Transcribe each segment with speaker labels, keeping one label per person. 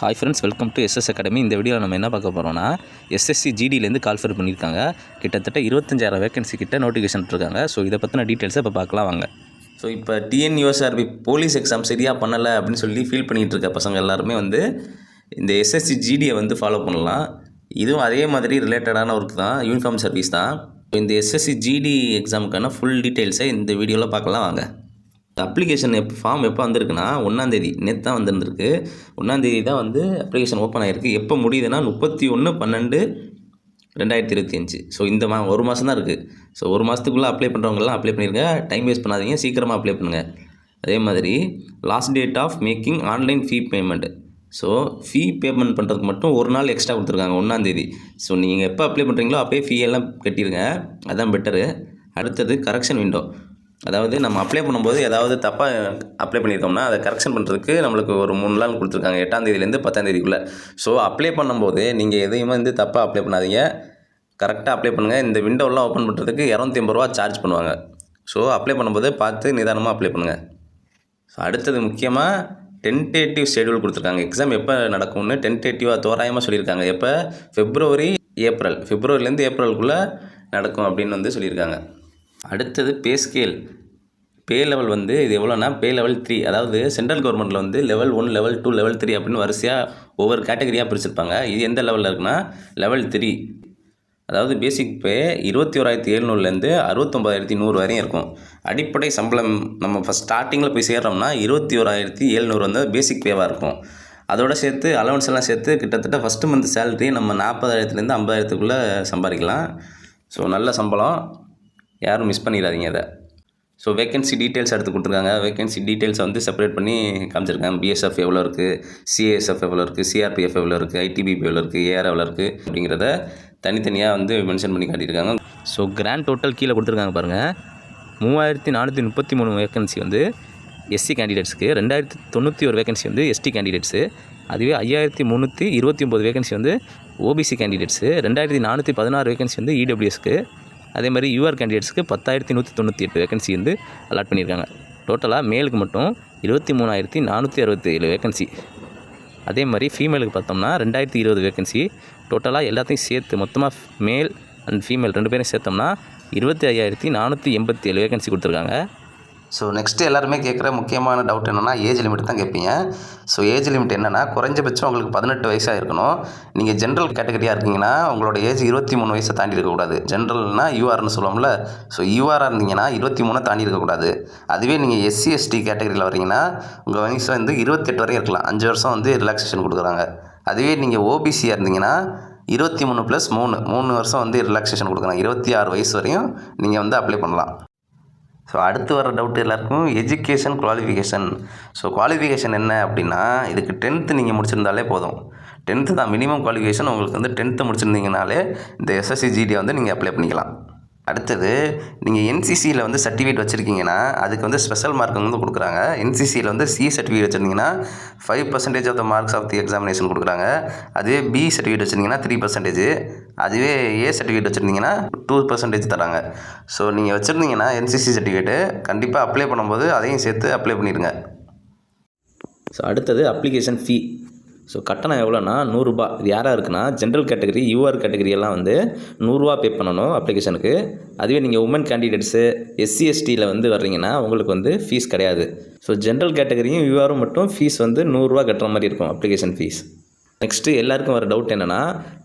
Speaker 1: Hi friends, welcome to SS academy. இந்த வீடியோவில் நம்ம என்ன பார்க்க போகிறோம்னா, எஸ்எஸ்சி ஜிடிலேருந்து கால்ஃபர் பண்ணியிருக்காங்க. கிட்டத்தட்ட 25,000 வேகன்சி கிட்ட நோட்டிஃபிகேஷன் இருக்காங்க. ஸோ இதை பற்றின டீட்டெயில்ஸை இப்போ பார்க்கலாம் வாங்க. ஸோ இப்போ டிஎன்யூஎஸ்ஆர்பி போலீஸ் எக்ஸாம் சரியாக பண்ணலை அப்படின்னு சொல்லி ஃபீல் பண்ணிகிட்டு இருக்க பசங்க எல்லாருமே வந்து இந்த எஸ்எஸ்சி ஜிடியை வந்து ஃபாலோ பண்ணலாம். இதுவும் அதே மாதிரி ரிலேட்டடான ஒர்க் தான், யூனிஃபார்ம் சர்வீஸ் தான். இந்த எஸ்எஸ்சி ஜிடி எக்ஸாமுக்கான ஃபுல் டீட்டெயில்ஸை இந்த வீடியோவில் பார்க்கலாம் வாங்க. அப்ளிகேஷன் ஃபார்ம் எப்போ வந்திருக்குன்னா 1ஆம் தேதி, நேற்று தான் வந்துருந்துருக்கு. 1ஆம் தேதி தான் வந்து அப்ளிகேஷன் ஓப்பன் ஆகிருக்கு. எப்போ முடியுதுன்னா 31/12/2025. ஸோ இந்த ஒரு மாதம் தான் இருக்குது. ஸோ ஒரு மாதத்துக்குள்ளே அப்ளை பண்ணுறவங்கலாம் அப்ளை பண்ணிடுங்க. டைம் வேஸ்ட் பண்ணாதீங்க, சீக்கிரமாக அப்ளை பண்ணுங்கள். அதே மாதிரி last date of making online fee payment. So fee payment பண்ணுறதுக்கு மட்டும் ஒரு நாள் எக்ஸ்ட்ரா கொடுத்துருக்காங்க, 1ஆம் தேதி. ஸோ நீங்கள் எப்போ அப்ளை பண்ணுறீங்களோ அப்போயே ஃபீ எல்லாம் கட்டிடுங்க, அதுதான் பெட்டரு. அடுத்தது கரெக்ஷன் விண்டோ. அதாவது நம்ம அப்ளை பண்ணும்போது ஏதாவது தப்பாக அப்ளை பண்ணியிருக்கோம்னா அதை கரெக்ஷன் பண்ணுறதுக்கு நம்மளுக்கு ஒரு 3 நாள் கொடுத்துருக்காங்க, 8ஆம் தேதியிலேருந்து 10ஆம் தேதிக்குள்ளே. ஸோ அப்ளை பண்ணும்போது நீங்கள் எதையுமே வந்து தப்பாக அப்ளை பண்ணாதீங்க, கரெக்டாக அப்ளை பண்ணுங்கள். இந்த விண்டோலாம் ஓப்பன் பண்ணுறதுக்கு 250 ரூபா சார்ஜ் பண்ணுவாங்க. ஸோ அப்ளை பண்ணும்போது பார்த்து நிதானமாக அப்ளை பண்ணுங்கள். ஸோ அடுத்தது முக்கியமாக டென்டேட்டிவ் ஷெடியூல் கொடுத்துருக்காங்க. எக்ஸாம் எப்போ நடக்கும்னு டென்டேட்டிவாக தோராயமாக சொல்லியிருக்காங்க. எப்போ பிப்ரவரிலேருந்து ஏப்ரலுக்குள்ளே நடக்கும் அப்படின்னு வந்து சொல்லியிருக்காங்க. அடுத்தது பே ஸ்கேல். பே லெவல் வந்து இது எவ்வளோனா, பே லெவல் 3. அதாவது சென்ட்ரல் கவர்மெண்ட்டில் வந்து லெவல் 1, லெவல் 2, லெவல் 3 அப்படின்னு வரிசையாக ஒவ்வொரு கேட்டகரியாக பிரிச்சிருப்பாங்க. இது எந்த லெவலில் இருக்குன்னா லெவல் 3. அதாவது பேசிக் பே 21,700லேருந்து 69,100 வரையும் இருக்கும். அடிப்படை சம்பளம் நம்ம ஃபஸ்ட் ஸ்டார்டிங்கில் போய் சேர்றோம்னா 21,700 வந்து பேசிக் பேவாக இருக்கும். அதோட சேர்த்து அலவன்ஸ் எல்லாம் சேர்த்து கிட்டத்தட்ட ஃபஸ்ட்டு மந்த் சேலரி நம்ம 40,000லேருந்து 50,000க்குள்ளே சம்பாதிக்கலாம். ஸோ நல்ல சம்பளம், யாரும் மிஸ் பண்ணிடாதீங்க அதை. ஸோ வேகன்சி டீட்டெயில்ஸ் எடுத்து கொடுத்துருக்காங்க. வேகன்சி டீட்டெயில்ஸை வந்து செப்பரேட் பண்ணி காமிச்சிருக்காங்க. பிஎஸ்எஃப் எவ்வளோ இருக்குது, சிஏஎஸ்எஃப் எவ்வளோ இருக்குது, சிஆர்பிஎஃப் எவ்வளோ இருக்குது, ஐடிபிபி எவ்வளோ இருக்குது, ஏஆர் எவ்வளோ இருக்குது அப்படிங்கிறத தனித்தனியாக வந்து மென்ஷன் பண்ணி காட்டியிருக்காங்க. ஸோ கிராண்ட் டோட்டல் கீழே கொடுத்துருக்காங்க பாருங்கள். 3,433 வேகன்சி வந்து எஸ்சி கேண்டிடேட்ஸுக்கு, 2,091 வேகன்சி வந்து எஸ்டி கேண்டிடேட்ஸு. அதுவே 5,329 வேகன்சி வந்து ஓபிசி கேண்டிடேட்ஸு. 2,416 வேகன்சி வந்து இடபிள்யூஎஸ்க்கு. அதே மாதிரி யூஆர் கேண்டிடேட்ஸ்க்கு 10,198 வேகன்சி வந்து அலாட் பண்ணியிருக்காங்க. டோட்டலாக மேலுக்கு மட்டும் 23,467 வேகன்சி. அதே மாதிரி ஃபீமேலுக்கு பார்த்தோம்னா 2,020 வேகன்சி. டோட்டலாக எல்லாத்தையும் சேர்த்து மொத்தமாக மேல் அண்ட் ஃபீமேல் 2 பேரும் சேர்த்தோம்னா 25,487 வேகன்சி கொடுத்துருக்காங்க.
Speaker 2: ஸோ நெக்ஸ்ட்டு எல்லாருமே கேட்குற முக்கியமான டவுட் என்னென்னா ஏஜ் லிமிட் தான் கேட்பீங்க. ஸோ ஏஜ் லிமிட் என்னென்னா, குறைஞ்சபட்சம் உங்களுக்கு 18 வயசாக இருக்கணும். நீங்கள் ஜென்ரல் கேட்டகரியாக இருக்கீங்கன்னா உங்களோட ஏஜ் 23 வயசை தாண்டி இருக்கக்கூடாது. ஜென்ரல்னால் யூஆர்னு சொல்லுவோம்ல, ஸோ யூஆராக இருந்தீங்கன்னா 23 தாண்டி இருக்கக்கூடாது. அதுவே நீங்கள் எஸ்சி எஸ்டி கேட்டகரியில் வரீங்கன்னா உங்கள் வயசு வந்து 28 வரையும் இருக்கலாம். 5 வருஷம் வந்து ரிலாக்ஸேஷன் கொடுக்குறாங்க. அதுவே நீங்கள் ஓபிசியாக இருந்தீங்கன்னா 23 + 3 வருஷம் வந்து ரிலாக்ஸேஷன் கொடுக்குறாங்க. 26 வயசு வரையும் நீங்கள் வந்து அப்ளை பண்ணலாம். ஸோ அடுத்து வர டவுட் எல்லாருக்கும் எஜுகேஷன் குவாலிஃபிகேஷன். ஸோ குவாலிஃபிகேஷன் என்ன அப்படின்னா, இதுக்கு 10th நீங்கள் முடிச்சிருந்தாலே போதும். 10th தான் மினிமம் குவாலிஃபிகேஷன். உங்களுக்கு வந்து 10th முடிச்சிருந்தீங்கனாலே இந்த எஸ்எஸ்சி ஜிடியை வந்து நீங்கள் அப்ளை பண்ணிக்கலாம். அடுத்தது நீங்கள் என்சிசியில் வந்து சர்டிஃபிகேட் வச்சுருக்கீங்கன்னா அதுக்கு வந்து ஸ்பெஷல் மார்க் வந்து கொடுக்குறாங்க. என்சிசியில் வந்து சி சர்டிஃபிகேட் வச்சுருந்தீங்கன்னா 5% of the marks of the examination கொடுக்குறாங்க. அதுவே பி சர்டிஃபிகேட் வச்சுருந்தீங்கன்னா 3%, அதுவே ஏ சர்டிஃபிகேட் வச்சுருந்தீங்கன்னா 2% தராங்க. ஸோ நீங்கள் வச்சுருந்தீங்கன்னா என்சிசி சர்டிஃபிகேட்டு கண்டிப்பாக அப்ளை பண்ணும்போது அதையும் சேர்த்து அப்ளை பண்ணிடுங்க.
Speaker 1: ஸோ அடுத்தது அப்ளிகேஷன் ஃபீ. ஸோ கட்டணம் எவ்வளோனா 100 ரூபா. இது யாராக இருக்குன்னா ஜென்ரல் கேட்டகரி, யூஆர் கேட்டகரி எல்லாம் வந்து 100 ரூபா பே பண்ணணும் அப்ளிகேஷனுக்கு. அதுவே நீங்கள் உமன் கேண்டிடேட்ஸு எஸ்சி எஸ்டியில் வந்து வர்றீங்கன்னா உங்களுக்கு வந்து ஃபீஸ் கிடையாது. ஸோ ஜென்ரல் கேட்டகரியும் யூஆரும் மட்டும் ஃபீஸ் வந்து 100 ரூபா கட்டுற மாதிரி இருக்கும் அப்ளிகேஷன் ஃபீஸ். நெக்ஸ்ட்டு எல்லாருக்கும் வர டவுட் என்னென்னா,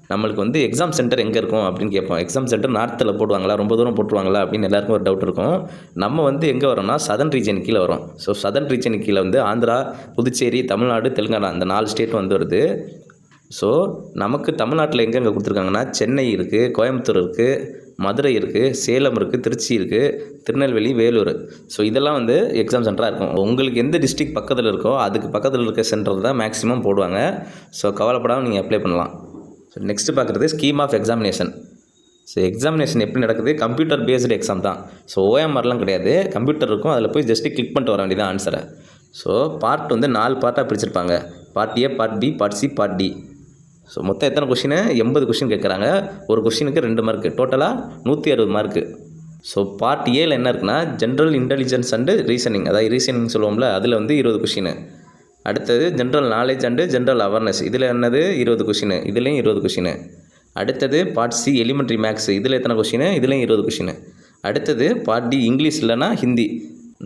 Speaker 1: நம்மளுக்கு வந்து எக்ஸாம் சென்டர் எங்கே இருக்கும் அப்படின்னு கேட்போம். எக்ஸாம் சென்டர் நார்த்தில் போடுவாங்களா, ரொம்ப தூரம் போட்டுருவாங்களா அப்படின்னு எல்லாருக்கும் ஒரு டவுட் இருக்கும். நம்ம வந்து எங்கே வரோம்னா சதர்ன் ரீஜன் கீழே வரும். ஸோ சதர்ன் ரீஜன் கீழே வந்து ஆந்திரா, புதுச்சேரி, தமிழ்நாடு, தெலுங்கானா இந்த 4 ஸ்டேட் வந்து வருது. ஸோ நமக்கு தமிழ்நாட்டில் எங்கெங்கே கொடுத்துருக்காங்கன்னா சென்னை இருக்குது, கோயம்புத்தூர் இருக்குது, மதுரை இருக்குது, சேலம் இருக்குது, திருச்சி இருக்குது, திருநெல்வேலி, வேலூர். ஸோ இதெல்லாம் வந்து எக்ஸாம் சென்டராக இருக்கும். உங்களுக்கு எந்த டிஸ்ட்ரிக்ட் பக்கத்தில் இருக்கோ அதுக்கு பக்கத்தில் இருக்க சென்டர் தான் மேக்ஸிமம் போடுவாங்க. ஸோ கவலைப்படாமல் நீங்கள் அப்ளை பண்ணலாம். ஸோ நெக்ஸ்ட்டு பார்க்குறது scheme of examination. So examination எப்படி நடக்குது, கம்ப்யூட்டர் பேஸ்டு எக்ஸாம் தான். ஸோ ஓஎம்ஆர்லாம் கிடையாது, கம்ப்யூட்டர் இருக்கும். அதில் போய் ஜஸ்ட்டு கிளிக் பண்ணிட்டு வர வேண்டியதான் ஆன்சரை. ஸோ பார்ட் வந்து 4 பார்ட்டாக பிரிச்சிருப்பாங்க. Part A, part B, part C, part D. So மொத்தம் எத்தனை கொஷின், 80 கொஷின் கேட்குறாங்க. ஒரு கொஷினுக்கு 2 மார்க்கு, டோட்டலாக 160 மார்க்கு. ஸோ பார்ட் ஏல என்ன இருக்குன்னா ஜென்ரல் இன்டெலிஜென்ஸ் அண்டு ரீசனிங், அதாவது ரீசனிங் சொல்லுவோம்ல, அதில் வந்து 20 கொஷின். அடுத்தது general knowledge and general awareness, இதில் என்னது 20 கொஷின், இதுலேயும் 20 கொஷின். அடுத்தது பார்ட் சி எலிமெண்ட்ரி மேக்ஸ், இதில் எத்தனை கொஷின், இதுலேயும் 20 கொஷின். அடுத்தது பார்ட் டி இங்கிலீஷ் இல்லைனா ஹிந்தி,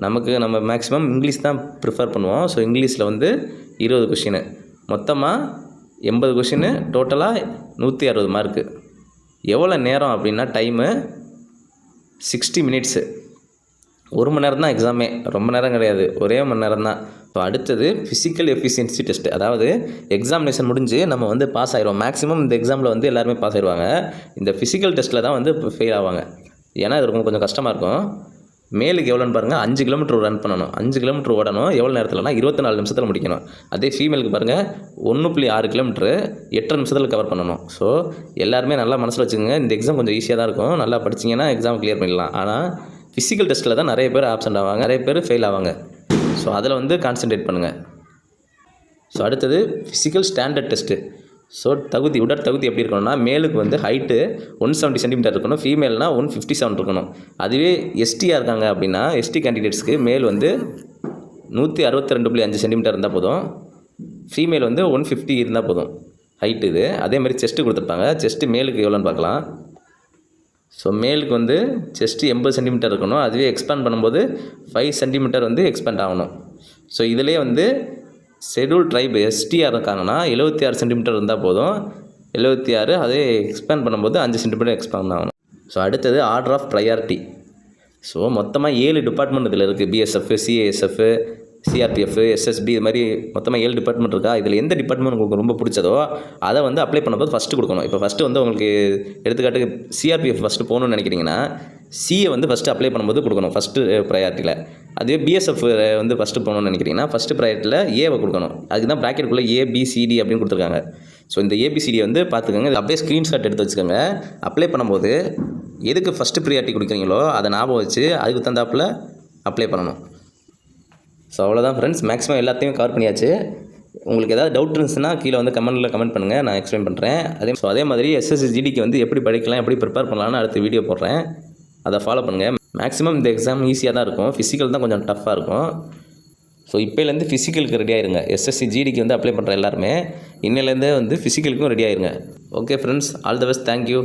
Speaker 1: நம்ம மேக்ஸிமம் இங்கிலீஷ் தான் ப்ரிஃபர் பண்ணுவோம். ஸோ இங்கிலீஷில் வந்து 20 கொஷின், மொத்தமாக 80 கொஷின், டோட்டலாக 160 மார்க்கு. எவ்வளோ நேரம் அப்படின்னா டைமு 60 மினிட்ஸு. 1 மணி நேரம் தான் எக்ஸாமே, ரொம்ப நேரம் கிடையாது, ஒரே மணி நேரம் தான். ஸோ அடுத்தது ஃபிசிக்கல் எஃபிஷியன்சி டெஸ்ட்டு, அதாவது எக்ஸாமினேஷன் முடிஞ்சு நம்ம வந்து பாஸ் ஆயிடுவோம். மேக்ஸிமம் இந்த எக்ஸாமில் வந்து எல்லாருமே பாஸ் ஆயிடுவாங்க. இந்த ஃபிசிக்கல் டெஸ்ட்டில் தான் வந்து ஃபெயில் ஆவாங்க. ஏன்னா இது கொஞ்சம் கஷ்டமாக இருக்கும். மேலுக்கு எவ்வளோன்னு பாருங்கள், 5 கிலோமீட்டர் ரன் பண்ணணும், 5 கிலோமீட்டர் ஓடணும். எவ்வளோ நேரத்தில்னா 24 நிமிஷத்தில் முடிக்கணும். அதே ஃபீமேலுக்கு பாருங்கள் 1.6 கிலோமீட்டரு 8 நிமிஷத்தில் கவர் பண்ணணும். ஸோ எல்லாருமே நல்லா மனசில் வச்சுக்கோங்க, இந்த எக்ஸாம் கொஞ்சம் ஈஸியாக தான் இருக்கும். நல்லா படிச்சிங்கன்னா எக்ஸாம் கிளியர் பண்ணிடலாம். ஆனால் ஃபிசிக்கல் டெஸ்ட்டில் தான் நிறைய பேர் ஆப்சென்ட் ஆவாங்க, நிறைய பேர் ஃபெயில் ஆவாங்க. ஸோ அதில் வந்து கான்சன்ட்ரேட் பண்ணுங்கள். ஸோ அடுத்தது ஃபிசிக்கல் ஸ்டாண்டர்ட் டெஸ்ட்டு. ஸோ உடற்தகுதி எப்படி இருக்கணும்னா, மேலுக்கு வந்து ஹைட்டு 170 சென்டிமீட்டர் இருக்கணும், ஃபீமேல்னால் 157 இருக்கணும். அதுவே எஸ்டியாக இருக்காங்க அப்படின்னா எஸ்டி கேண்டிடேட்ஸ்க்கு மேல் வந்து 162.5 சென்டிமீட்டர் இருந்தால் போதும், ஃபீமேல் வந்து 150 இருந்தால் போதும் ஹைட்டு. இது அதேமாதிரி செஸ்ட்டு கொடுத்துருப்பாங்க. செஸ்ட்டு மேலுக்கு எவ்வளோன்னு பார்க்கலாம். ஸோ மேலுக்கு வந்து செஸ்ட்டு 80 சென்டிமீட்டர் இருக்கணும். அதுவே எக்ஸ்பேண்ட் பண்ணும்போது 5 சென்டிமீட்டர் வந்து எக்ஸ்பேண்ட் ஆகணும். ஸோ இதிலே வந்து ஷெட்யூல் ட்ரைப் எஸ்டியாக இருக்காங்கன்னா 76 சென்டிமீட்டர் இருந்தால் போதும், 76. அதே எக்ஸ்பேண்ட் பண்ணும்போது 5 சென்டிமீட்டர் எக்ஸ்பேண்ட் ஆகணும். ஸோ அடுத்தது ஆர்டர் ஆஃப் ப்ரையாரிட்டி. ஸோ மொத்தமாக 7 டிபார்ட்மெண்ட் இதில் இருக்குது. பிஎஸ்எஃப், சிஏஎஸ்எஃப், சிஆர்பிஎஃப், எஸ்எஸ்பி, இது மாதிரி மொத்தமாக 7 டிபார்ட்மெண்ட் இருக்கா. இதில் எந்த டிபார்ட்மெண்ட் உங்களுக்கு ரொம்ப பிடிச்சதோ அதை வந்து அப்ளை பண்ணும்போது ஃபஸ்ட்டு கொடுக்கணும். இப்போ ஃபஸ்ட்டு வந்து உங்களுக்கு எடுத்துக்காட்டுக்கு சிஆர்பிஎஃப் ஃபஸ்ட்டு போகணுன்னு நினைக்கிறீங்கன்னா சிஏ வந்து ஃபஸ்ட்டு அப்ளை பண்ணும்போது கொடுக்கணும் ஃபஸ்ட்டு ப்ரையாரிட்டியில். அதுவே பிஎஸ்எஃப் வந்து ஃபஸ்ட்டு போகணுன்னு நினைக்கிறீங்கன்னா ஃபஸ்ட்டு ப்ரையாரிட்டியில் ஏவை கொடுக்கணும். அதுக்கு தான் ப்ராக்கெட்டுக்குள்ளே ஏபிசிடி அப்படின்னு கொடுத்துருக்காங்க. ஸோ இந்த ஏபிசிடி வந்து பார்த்துக்கோங்க, இது அப்படியே ஸ்க்ரீன்ஷாட் எடுத்து வச்சுக்கோங்க. அப்ளை பண்ணும்போது எதுக்கு ஃபஸ்ட்டு ப்ரையாரிட்டி கொடுக்குறீங்களோ அதை ஞாபகம் வச்சு அதுக்கு தந்தாப்பில் அப்ளை பண்ணணும். ஸோ அவ்வளோதான் ஃப்ரெண்ட்ஸ், மேக்ஸிமம் எல்லாத்தையும் கவர் பண்ணியாச்சு. உங்களுக்கு ஏதாவது டவுட் இருந்துச்சுன்னா கீழே வந்து கமெண்ட் பண்ணுங்கள், நான் எக்ஸ்பிளைன் பண்ணுறேன். அதே மாதிரி எஸ்எஸ்சி ஜிடிக்கு வந்து எப்படி படிக்கலாம், எப்படி ப்ரிப்பேர் பண்ணலான்னு அடுத்த வீடியோ போடுறேன், அதை ஃபாலோ பண்ணுங்கள். மேக்ஸிமம் இந்த எக்ஸாம் ஈஸியாக தான் இருக்கும், ஃபிசிக்கல் தான் கொஞ்சம் டஃப்பாக இருக்கும். ஸோ இப்போலேருந்து ஃபிசிக்கலுக்கு ரெடி ஆயிருங்க. எஸ்எஸ்சி ஜிடிக்கு வந்து அப்ளை பண்ணுற எல்லாருமே இன்னிலேருந்தே வந்து ஃபிசிக்கலுக்கும் ரெடி ஆயிருங்க. Okay friends, all the best, thank you.